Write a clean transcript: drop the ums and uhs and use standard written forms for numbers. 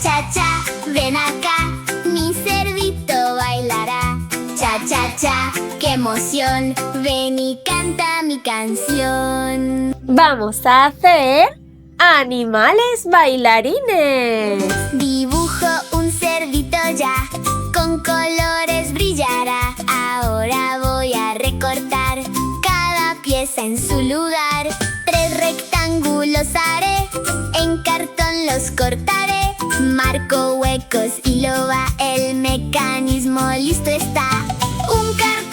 cha, cha, ven acá, mi cerdito bailará. Cha, cha, cha, qué emoción, ven y canta mi canción. Vamos a hacer animales bailarines. Dibujo un cerdito ya, con colores brillará. Ahora voy a recortar cada pieza en su lugar. 3 rectángulos haré, en cartón los cortaré. Marco huecos y lo va, el mecanismo listo está. Un cartón